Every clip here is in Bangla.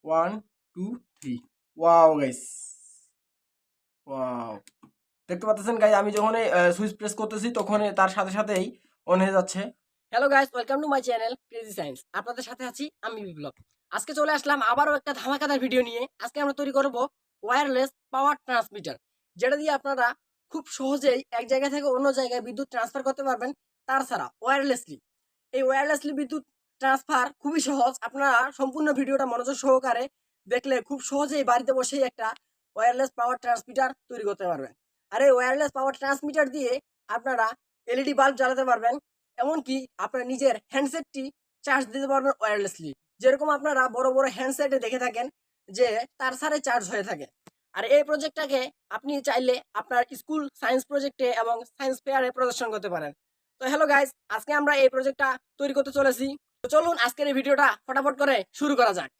1 2 3 ওয়াও গাইস, ওয়াও দেখতে পাচ্ছেন গাইস, আমি যখন সুইচ প্রেস করতেছি তখন তার সাথে সাথেই অন হয়ে যাচ্ছে। Hello guys, welcome to my channel crazy science. আপনাদের সাথে আছি আমি বিপ্লব। আজকে চলে আসলাম আবারও একটা ধামাকাদার ভিডিও নিয়ে। আজকে আমরা তৈরি করব ওয়্যারলেস পাওয়ার ট্রান্সমিটার, যেটা দিয়ে আপনারা খুব সহজেই এক জায়গা থেকে অন্য জায়গায় বিদ্যুৎ ট্রান্সফার করতে পারবেন, তাছাড়া ওয়্যারলেসলি। এই ওয়্যারলেসলি বিদ্যুৎ ট্রান্সফার খুবই সহজ। আপনারা সম্পূর্ণ ভিডিওটা মনোযোগ সহকারে দেখলে খুব সহজেই বাড়িতে বসেই একটা ওয়্যারলেস পাওয়ার ট্রান্সমিটার তৈরি করতে পারবেন। আর এই ওয়্যারলেস পাওয়ার ট্রান্সমিটার দিয়ে আপনারা এলইডি বাল্ব জ্বালাতে পারবেন, এমনকি আপনার নিজের হ্যান্ডসেটটি চার্জ দিতে পারবেন ওয়্যারলেসলি। যেরকম আপনারা বড় বড় হ্যান্ডসেটে দেখে থাকেন যে তার সাথে চার্জ হয়ে থাকে। আর এই প্রজেক্টটাকে আপনি চাইলে আপনার স্কুল সায়েন্স প্রজেক্টে এবং সায়েন্স ফেয়ারে প্রদর্শন করতে পারেন। তো হ্যালো গাইস, আজকে আমরা এই প্রজেক্টটা তৈরি করতে চলেছি। তো চলুন আজকের এই ভিডিওটা ফটাফট করে শুরু করা যাক।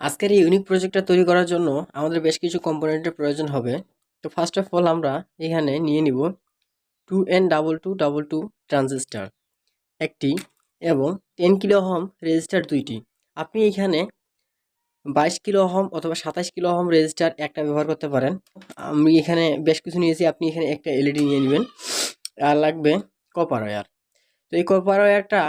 আজকের এই ইউনিক প্রজেক্টটা তৈরি করার জন্য আমাদের বেশ কিছু কম্পোনেন্টের প্রয়োজন হবে। তো ফার্স্ট অফ অল আমরা এখানে নিয়ে নিব 2N2222 ট্রানজিস্টার একটি এবং 10 কিলো ওহম রেজিস্টার দুইটি। আপনি এখানে 22 কিলো ওহম অথবা 27 কিলো ওহম রেজিস্টার একটা ব্যবহার করতে পারেন। আমি এখানে বেশ কিছু নিয়েছি, আপনি এখানে একটা এলইডি নিয়ে নেবেন। আর লাগবে কপার ওয়্যার। তো এই কপার ওয়্যারটা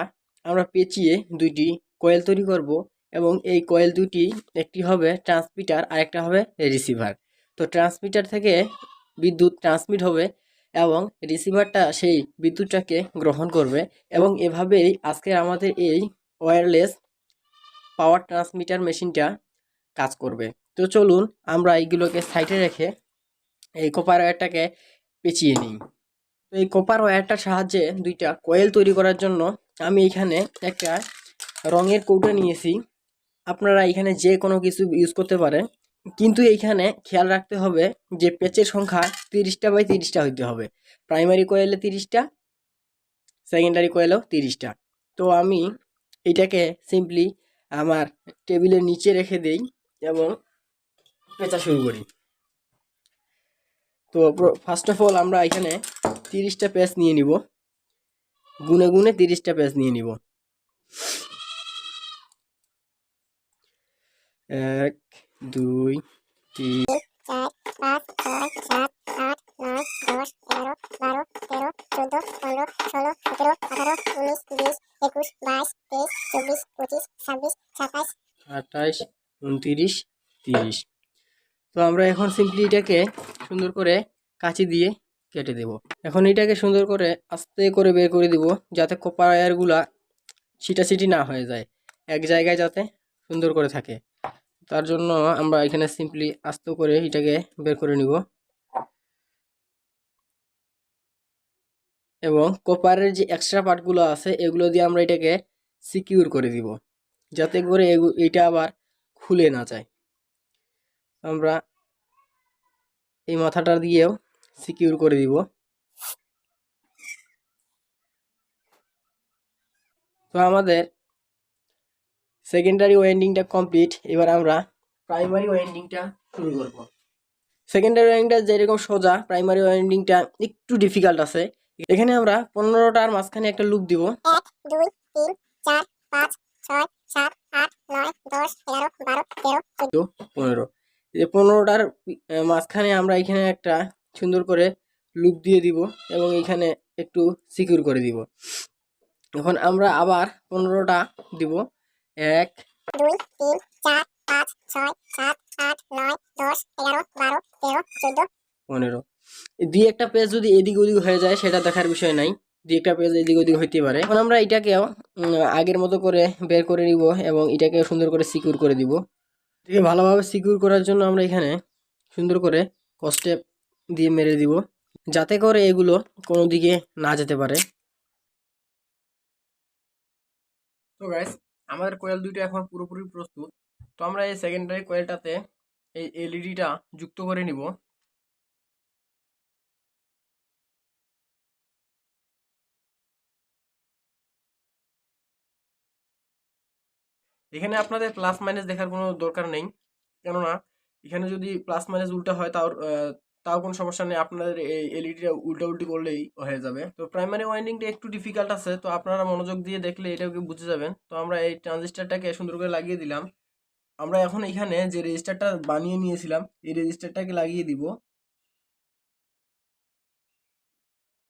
আমরা পেঁচিয়ে দুইটি কয়েল তৈরি করব, এবং এই কয়েল দুটি একটি হবে ট্রান্সমিটার আর একটা হবে রিসিভার। তো ট্রান্সমিটার থেকে বিদ্যুৎ ট্রান্সমিট হবে এবং রিসিভারটা সেই বিদ্যুৎটাকে গ্রহণ করবে, এবং এভাবেই আজকে আমাদের এই ওয়্যারলেস পাওয়ার ট্রান্সমিটার মেশিনটা কাজ করবে। তো চলুন আমরা এইগুলোকে সাইডে রেখে এই কপার ওয়্যারটাকে পেঁচিয়ে নিই। তো এই কপার ওয়্যারটার সাহায্যে দুইটা কয়েল তৈরি করার জন্য আমি এখানে একটা রঙের কৌটা নিয়েছি। আপনারা এখানে যে কোনো কিছু ইউজ করতে পারেন, কিন্তু এইখানে খেয়াল রাখতে হবে যে পেচের সংখ্যা 30টা বাই 30টা হইতে হবে। প্রাইমারি কয়েলে 30টা, সেকেন্ডারি কয়েলেও 30টা। তো আমি এটাকে সিম্পলি আমার টেবিলের নিচে রেখে দেই এবং পেঁচা শুরু করি। তো ফার্স্ট অফ অল আমরা এখানে 30টা পেঁচ নিয়ে নিব, গুনে গুনে 30টা পেঁচ নিয়ে নিব। 1 2 3 4 5 6 7 8 9 10 11 12 13 14 15 16 17 18 19 20 21 22 23 24 25 26 27 28 29 30। তো আমরা এখন সিম্পলি এটাকে সুন্দর করে কাঁচি দিয়ে কেটে দেব। এখন এটাকে সুন্দর করে আস্তে করে বের করে দিব, যাতে কপার ওয়্যারগুলা ছিটাছিটি না হয়ে যায়, এক জায়গায় যাতে সুন্দর করে থাকে। তার জন্য আমরা এখানে সিম্পলি আস্তে করে এটাকে বের করে নিব, এবং কপারের যে এক্সট্রা পার্টগুলো আছে এগুলো দিয়ে আমরা এটাকে সিকিউর করে দিব, যাতে করে এটা আবার খুলে না যায়। আমরা এই মাথাটা দিয়েও সিকিউর করে দিব। তো আমাদের সেকেন্ডারি ওয়াইন্ডিংটা কমপ্লিট। এবার আমরা প্রাইমারি ওয়াইন্ডিংটা শুরু করব। সেকেন্ডারি ওয়াইন্ডিংটা যেরকম সোজা, প্রাইমারি ওয়াইন্ডিংটা একটু ডিফিকাল্ট আছে। এখানে আমরা 15টার মাঝখানে একটা লুপ দিব। 1 2 3 4 5 6 7 8 9 10 11 12 13 15 এই 15টার মাঝখানে আমরা এখানে একটা সুন্দর করে লুপ দিয়ে দিব, এবং এখানে একটু সিকিউর করে দিব। এখন আমরা আবার 15টা দিব। 1 2 3 4 5 6 7 8 9 10 11 12 13 14 15। দুই একটা পেজ যদি এদিক ওদিক হয়ে যায় সেটা দেখার বিষয় নাই, দুই একটা পেজ এদিক ওদিক হইতে পারে। এখন আমরা এটাকেও আগের মতো করে বের করে নিব, এবং এটাকে সুন্দর করে সিকিউর করে দিব। এটাকে ভালোভাবে সিকিউর করার জন্য আমরা এখানে সুন্দর করে কস্টেপ দিয়ে মেরে দিব, যাতে করে এগুলো কোনো দিকে না যেতে পারে। তো গাইস, আমাদের কয়েল দুইটা এখন পুরোপুরি প্রস্তুত। তো আমরা এই সেকেন্ডারি কয়েলটাতে এই এলইডিটা যুক্ত করে নিব। এখানে আপনাদের প্লাস মাইনাস দেখার কোনো দরকার নেই, কেননা এখানে যদি প্লাস মাইনাস উল্টা হয় তাও কোনো সমস্যা নেই, আপনাদের এই এলইডিটা উল্টাউল্টি করলেই হয়ে যাবে। তো প্রাইমারি ওয়াইন্ডিংটা একটু ডিফিকাল্ট আছে, তো আপনারা মনোযোগ দিয়ে দেখলে এটাকে বুঝে যাবেন। তো আমরা এই ট্রানজিস্টারটাকে সুন্দর করে লাগিয়ে দিলাম। আমরা এখন এখানে যে রেজিস্টারটা বানিয়ে নিয়েছিলাম এই রেজিস্টারটাকে লাগিয়ে দিব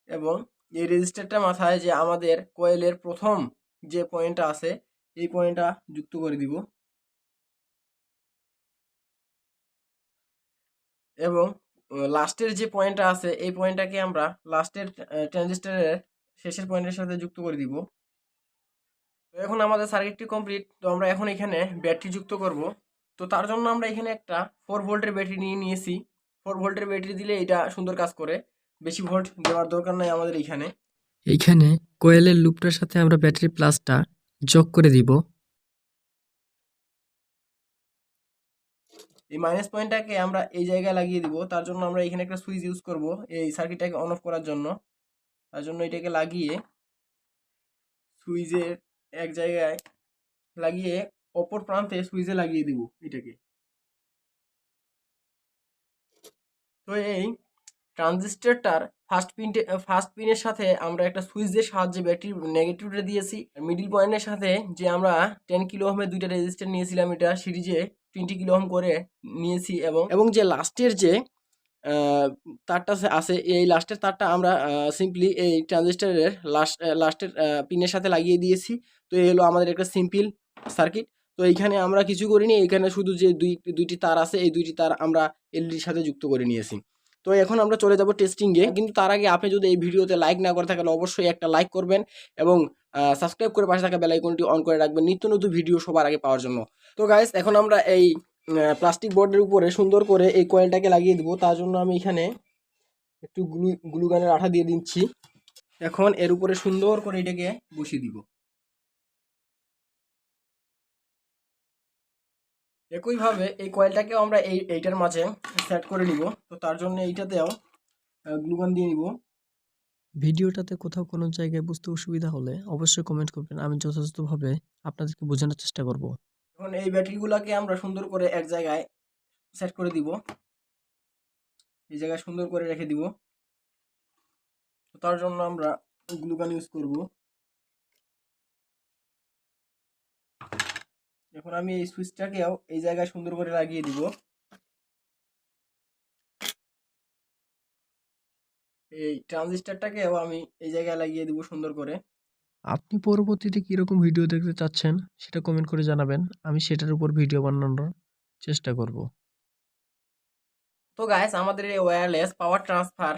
এবং এই রেজিস্টারটা মাথায় যে আমাদের কয়েলের প্রথম যে পয়েন্টটা আছে এই পয়েন্টটা যুক্ত করে দিব এবং লাস্টের যে পয়েন্টটা আছে এই পয়েন্টটাকে আমরা লাস্টের ট্রানজিস্টারের শেষের পয়েন্টের সাথে যুক্ত করে দিব। তো এখন আমাদের সার্কিটটি কমপ্লিট। তো আমরা এখন এখানে ব্যাটারি যুক্ত করব। তো তার জন্য আমরা এখানে একটা 4 ভোল্টের ব্যাটারি নিয়ে নিয়েছি। 4 ভোল্টের ব্যাটারি দিলে এটা সুন্দর কাজ করে, বেশি ভোল্ট দেওয়ার দরকার নাই আমাদের এইখানে কোয়েলের লুপটার সাথে আমরা ব্যাটারি প্লাসটা যোগ করে দিব। এই মাইনাস পয়েন্টটাকে আমরা এই জায়গায় লাগিয়ে দিব। তার জন্য আমরা এখানে একটা সুইচ ইউজ করব এই সার্কিটটাকে অন অফ করার জন্য। তার জন্য এটাকে লাগিয়ে সুইচের এক জায়গায় লাগিয়ে অপর প্রান্তে সুইচে লাগিয়ে দিব এটাকে। তো এই ট্রানজিস্টরটার ফার্স্ট পিনের সাথে আমরা একটা সুইচের সাহায্যে ব্যাটারি নেগেটিভটা দিয়েছি। মিডিল পয়েন্টের সাথে যে আমরা 10 কিলো ওহমের দুইটা রেজিস্টার নিয়েছিলাম এটা সিরিজে 20 কিলো ওহম করে নিয়েছি এবং যে লাস্টের যে তারটা আছে এই লাস্টের তারটা আমরা সিম্পলি এই ট্রানজিস্টরের লাস্টের পিনের সাথে লাগিয়ে দিয়েছি। তো এই হলো আমাদের একটা সিম্পল সার্কিট। তো এইখানে আমরা কিছু করিনি, এইখানে শুধু যে দুইটি তার আছে এই দুইটি তার আমরা এলইডির সাথে যুক্ত করে নিয়েছি। তো এখন আমরা চলে যাব টেস্টিংয়ে, কিন্তু তার আগে আপনি যদি এই ভিডিওতে লাইক না করে থাকেন অবশ্যই একটা লাইক করবেন এবং সাবস্ক্রাইব করে পাশে থাকা বেল আইকনটি অন করে রাখবেন নিত্য নতুন ভিডিও সবার আগে পাওয়ার জন্য। তো গাইস এখন আমরা এই প্লাস্টিক বোর্ডের উপরে সুন্দর করে এই কয়েলটাকে লাগিয়ে দিব। তার জন্য আমি এখানে একটু গ্লুগানের আঠা দিয়ে দিচ্ছি। এখন এর উপরে সুন্দর করে এটাকে বসিয়ে দিব। একইভাবে এই কয়েলটাকেও আমরা এইটার মাঝে সেট করে নিব। তো তার জন্য এইটাতেও গ্লুগান দিয়ে নিব। ভিডিওটাতে কোথাও কোনো জায়গায় বুঝতে অসুবিধা হলে অবশ্যই কমেন্ট করবেন, আমি যথাযথভাবে আপনাদেরকে বোঝানোর চেষ্টা করব। এখন এই ব্যাটারিগুলোকে আমরা সুন্দর করে এক জায়গায় সেট করে দিব, এই জায়গায় সুন্দর করে রেখে দিব। তো তার জন্য আমরা গ্লুগান ইউজ করব। এখন আমি এই সুইচটাকেও এই জায়গায় সুন্দর করে লাগিয়ে দিব। এই ট্রানজিস্টরটাকেও আমি এই জায়গায় লাগিয়ে দিব সুন্দর করে। আপনি পরবর্তীতে কীরকম ভিডিও দেখতে চাচ্ছেন সেটা কমেন্ট করে জানাবেন, আমি সেটার উপর ভিডিও বানানোর চেষ্টা করব। তো গাইস আমাদের এই ওয়্যারলেস পাওয়ার ট্রান্সফার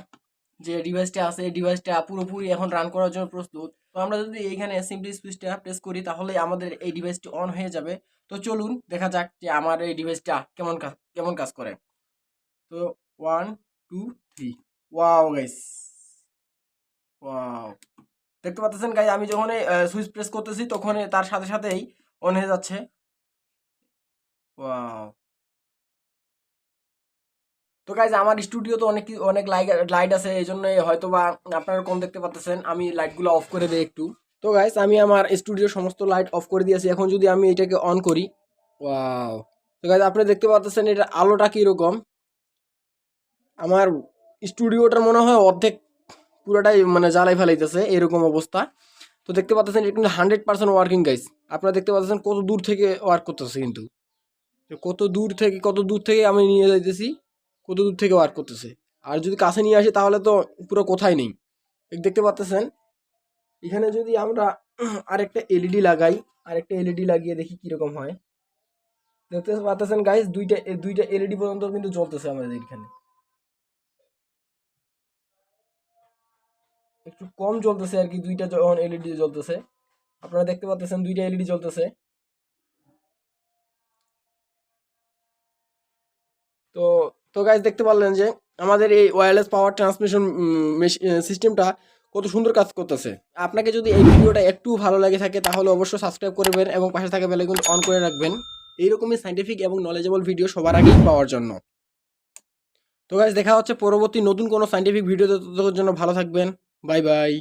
যে ডিভাইসটা আছে এই ডিভাইসটা পুরোপুরি এখন রান করার জন্য প্রস্তুত। তো আমরা যদি এইখানে সিম্পলি সুইচটা প্রেস করি তাহলে আমাদের এই ডিভাইসটি অন হয়ে যাবে। তো চলুন দেখা যাক যে আমার এই ডিভাইসটা কেমন কাজ করে। তো 1 2 3 ওয়াও গাইস, ওয়াও দেখতে পাচ্ছেন গাইস, আমি যখন সুইচ প্রেস করতেছি তখন তার সাথে সাথেই অন হয়ে যাচ্ছে। ওয়াও। তো গাইজ আমার স্টুডিও তো অনেক লাইট আছে, এই জন্য হয়তো বা আপনারা কম দেখতে পাচ্ছেন। আমি লাইটগুলো অফ করে দিই একটু। তো গাইজ আমি আমার স্টুডিওর সমস্ত লাইট অফ করে দিয়েছি। এখন যদি আমি এটাকে অন করি, ওয়াও। তো গাইজ আপনি দেখতে পাচ্ছেন এটা আলোটা কীরকম। আমার স্টুডিওটার মনে হয় অর্ধেক পুরোটাই মানে জ্বালাই ফেলাইতেছে এরকম অবস্থা। তো দেখতে পাচ্ছেন এটা কিন্তু 100% ওয়ার্কিং গাইজ। আপনারা দেখতে পাচ্ছেন কত দূর থেকে ওয়ার্ক করতেছে, কিন্তু কত দূর থেকে আমি নিয়ে যাইতেছি, কত দূর থেকে ওয়ার্ক করতেছে। আর যদি কাছে নিয়ে আসি তাহলে তো পুরো কোথায় নেই। দেখতে পাচ্ছেন এখানে যদি আমরা আরেকটা এলইডি লাগাই, আরেকটা এলইডি লাগিয়ে দেখি কিরকম হয়। দেখতে পাচ্ছেন গাইস দুইটা এলইডি পর্যন্ত কিন্তু জ্বলতেছে আমাদের এখানে। একটু কম জ্বলতেছে আর কি, দুইটা যখন এলইডি জ্বলতেছে। আপনারা দেখতে পাচ্ছেন দুইটা এলইডি জ্বলতেছে। তো তো গাইস দেখতে পারলেন যে আমাদের এই ওয়্যারলেস পাওয়ার ট্রান্সমিশন সিস্টেমটা কত সুন্দর কাজ করতেছে। আপনাকে যদি এই ভিডিওটা একটু ভালো লাগে থাকে তাহলে অবশ্যই সাবস্ক্রাইব করবেন এবং পাশে থাকা বেল আইকন অন করে রাখবেন এইরকমই সাইন্টিফিক এবং নলেজেবল ভিডিও সবার আগেই পাওয়ার জন্য। তো গাইস দেখা হচ্ছে পরবর্তী নতুন কোনো সাইন্টিফিক ভিডিওতে, ততক্ষণের জন্য ভালো থাকবেন। Bye bye.